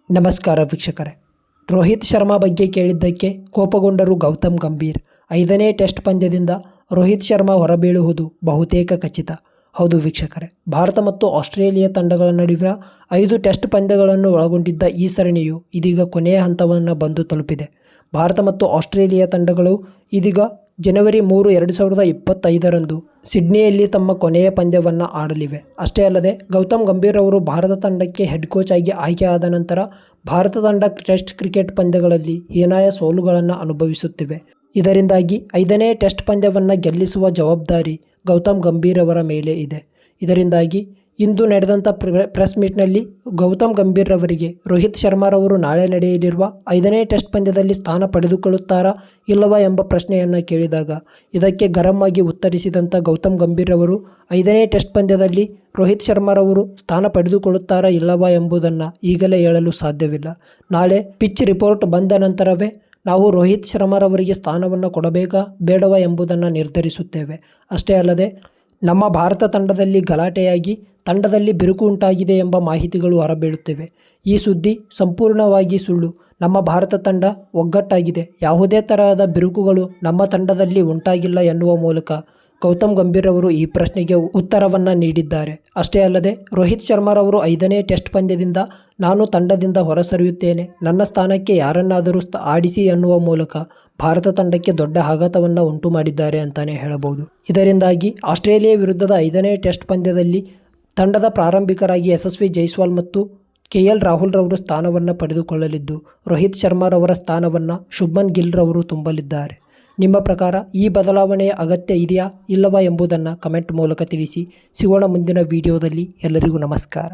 ನಮಸ್ಕಾರ ವೀಕ್ಷಕರೇ. ರೋಹಿತ್ ಶರ್ಮಾ ಬಗ್ಗೆ ಕೇಳಿದ್ದಕ್ಕೆ ಕೋಪಗೊಂಡರು ಗೌತಮ್ ಗಂಭೀರ್. 5ನೇ ಟೆಸ್ಟ್ ಪಂದ್ಯದಿಂದ ರೋಹಿತ್ ಶರ್ಮಾ ಹೊರಬೀಳುವುದು ಬಹುತೇಕ ಖಚಿತ. ಹೌದು ವೀಕ್ಷಕರೇ, ಭಾರತ ಮತ್ತು ಆಸ್ಟ್ರೇಲಿಯಾ ತಂಡಗಳ ನಡುವಿನ 5 ಟೆಸ್ಟ್ ಪಂದ್ಯಗಳನ್ನು ಒಳಗೊಂಡಿದ್ದ ಈ ಸರಣಿಯು ಇದೀಗ ಕೊನೆಯ ಹಂತವನ್ನು ಬಂದು ತಲುಪಿದೆ. ಭಾರತ ಮತ್ತು ಆಸ್ಟ್ರೇಲಿಯಾ ತಂಡಗಳು ಇದೀಗ ಜನವರಿ 3, 2025ರಂದು ಸಿಡ್ನಿಯಲ್ಲಿ ತಮ್ಮ ಕೊನೆಯ ಪಂದ್ಯವನ್ನು ಆಡಲಿವೆ. ಅಷ್ಟೇ ಅಲ್ಲದೆ ಗೌತಮ್ ಗಂಭೀರ್ ಅವರು ಭಾರತ ತಂಡಕ್ಕೆ ಹೆಡ್ ಕೋಚ್ ಆಗಿ ಆಯ್ಕೆಯಾದ ನಂತರ ಭಾರತ ತಂಡ ಟೆಸ್ಟ್ ಕ್ರಿಕೆಟ್ ಪಂದ್ಯಗಳಲ್ಲಿ ಹೀನಾಯ ಸೋಲುಗಳನ್ನು ಅನುಭವಿಸುತ್ತಿವೆ. ಇದರಿಂದಾಗಿ 5ನೇ ಟೆಸ್ಟ್ ಪಂದ್ಯವನ್ನು ಗೆಲ್ಲಿಸುವ ಜವಾಬ್ದಾರಿ ಗೌತಮ್ ಗಂಭೀರ್ ಅವರ ಮೇಲೆ ಇದೆ. ಇದರಿಂದಾಗಿ ಇಂದು ನಡೆದಂಥ ಪ್ರೆಸ್ ಮೀಟ್ನಲ್ಲಿ ಗೌತಮ್ ಗಂಭೀರ್ ಅವರಿಗೆ ರೋಹಿತ್ ಶರ್ಮಾರವರು ನಾಳೆ ನಡೆಯಲಿರುವ 5ನೇ ಟೆಸ್ಟ್ ಪಂದ್ಯದಲ್ಲಿ ಸ್ಥಾನ ಪಡೆದುಕೊಳ್ಳುತ್ತಾರಾ ಇಲ್ಲವಾ ಎಂಬ ಪ್ರಶ್ನೆಯನ್ನು ಕೇಳಿದಾಗ ಇದಕ್ಕೆ ಗರಂ ಆಗಿ ಉತ್ತರಿಸಿದಂಥ ಗೌತಮ್ ಗಂಭೀರ್ ಅವರು 5ನೇ ಟೆಸ್ಟ್ ಪಂದ್ಯದಲ್ಲಿ ರೋಹಿತ್ ಶರ್ಮಾರವರು ಸ್ಥಾನ ಪಡೆದುಕೊಳ್ಳುತ್ತಾರಾ ಇಲ್ಲವಾ ಎಂಬುದನ್ನು ಈಗಲೇ ಹೇಳಲು ಸಾಧ್ಯವಿಲ್ಲ. ನಾಳೆ ಪಿಚ್ ರಿಪೋರ್ಟ್ ಬಂದ ನಂತರವೇ ನಾವು ರೋಹಿತ್ ಶರ್ಮಾರವರಿಗೆ ಸ್ಥಾನವನ್ನು ಕೊಡಬೇಕಾ ಬೇಡವಾ ಎಂಬುದನ್ನು ನಿರ್ಧರಿಸುತ್ತೇವೆ. ಅಷ್ಟೇ ಅಲ್ಲದೆ ನಮ್ಮ ಭಾರತ ತಂಡದಲ್ಲಿ ಗಲಾಟೆಯಾಗಿ ತಂಡದಲ್ಲಿ ಬಿರುಕು ಉಂಟಾಗಿದೆ ಎಂಬ ಮಾಹಿತಿಗಳು ಹೊರಬೀಳುತ್ತಿವೆ. ಈ ಸುದ್ದಿ ಸಂಪೂರ್ಣವಾಗಿ ಸುಳ್ಳು. ನಮ್ಮ ಭಾರತ ತಂಡ ಒಗ್ಗಟ್ಟಾಗಿದೆ, ಯಾವುದೇ ತರಹದ ಬಿರುಕುಗಳು ನಮ್ಮ ತಂಡದಲ್ಲಿ ಉಂಟಾಗಿಲ್ಲ ಎನ್ನುವ ಮೂಲಕ ಗೌತಮ್ ಗಂಭೀರ್ ಅವರು ಈ ಪ್ರಶ್ನೆಗೆ ಉತ್ತರವನ್ನು ನೀಡಿದ್ದಾರೆ. ಅಷ್ಟೇ ಅಲ್ಲದೆ ರೋಹಿತ್ ಶರ್ಮಾರವರು 5ನೇ ಟೆಸ್ಟ್ ಪಂದ್ಯದಿಂದ ನಾನು ತಂಡದಿಂದ ಹೊರಸರಿಯುತ್ತೇನೆ, ನನ್ನ ಸ್ಥಾನಕ್ಕೆ ಯಾರನ್ನಾದರೂ ಆಡಿಸಿ ಎನ್ನುವ ಮೂಲಕ ಭಾರತ ತಂಡಕ್ಕೆ ದೊಡ್ಡ ಆಘಾತವನ್ನು ಉಂಟು ಮಾಡಿದ್ದಾರೆ ಅಂತಲೇ ಹೇಳಬಹುದು. ಇದರಿಂದಾಗಿ ಆಸ್ಟ್ರೇಲಿಯಾ ವಿರುದ್ಧದ 5ನೇ ಟೆಸ್ಟ್ ಪಂದ್ಯದಲ್ಲಿ ತಂಡದ ಪ್ರಾರಂಭಿಕರಾಗಿ ಯಶಸ್ವಿ ಜೈಸ್ವಾಲ್ ಮತ್ತು KL ರಾಹುಲ್ ರವರು ಸ್ಥಾನವನ್ನು ಪಡೆದುಕೊಳ್ಳಲಿದ್ದು, ರೋಹಿತ್ ಶರ್ಮಾರವರ ಸ್ಥಾನವನ್ನು ಶುಭ್ಮನ್ ಗಿಲ್ ರವರು ತುಂಬಲಿದ್ದಾರೆ. ನಿಮ್ಮ ಪ್ರಕಾರ ಈ ಬದಲಾವಣೆಯ ಅಗತ್ಯ ಇದೆಯಾ ಇಲ್ಲವಾ ಎಂಬುದನ್ನು ಕಮೆಂಟ್ ಮೂಲಕ ತಿಳಿಸಿ. ಸಿಗೋಣ ಮುಂದಿನ ವಿಡಿಯೋದಲ್ಲಿ. ಎಲ್ಲರಿಗೂ ನಮಸ್ಕಾರ.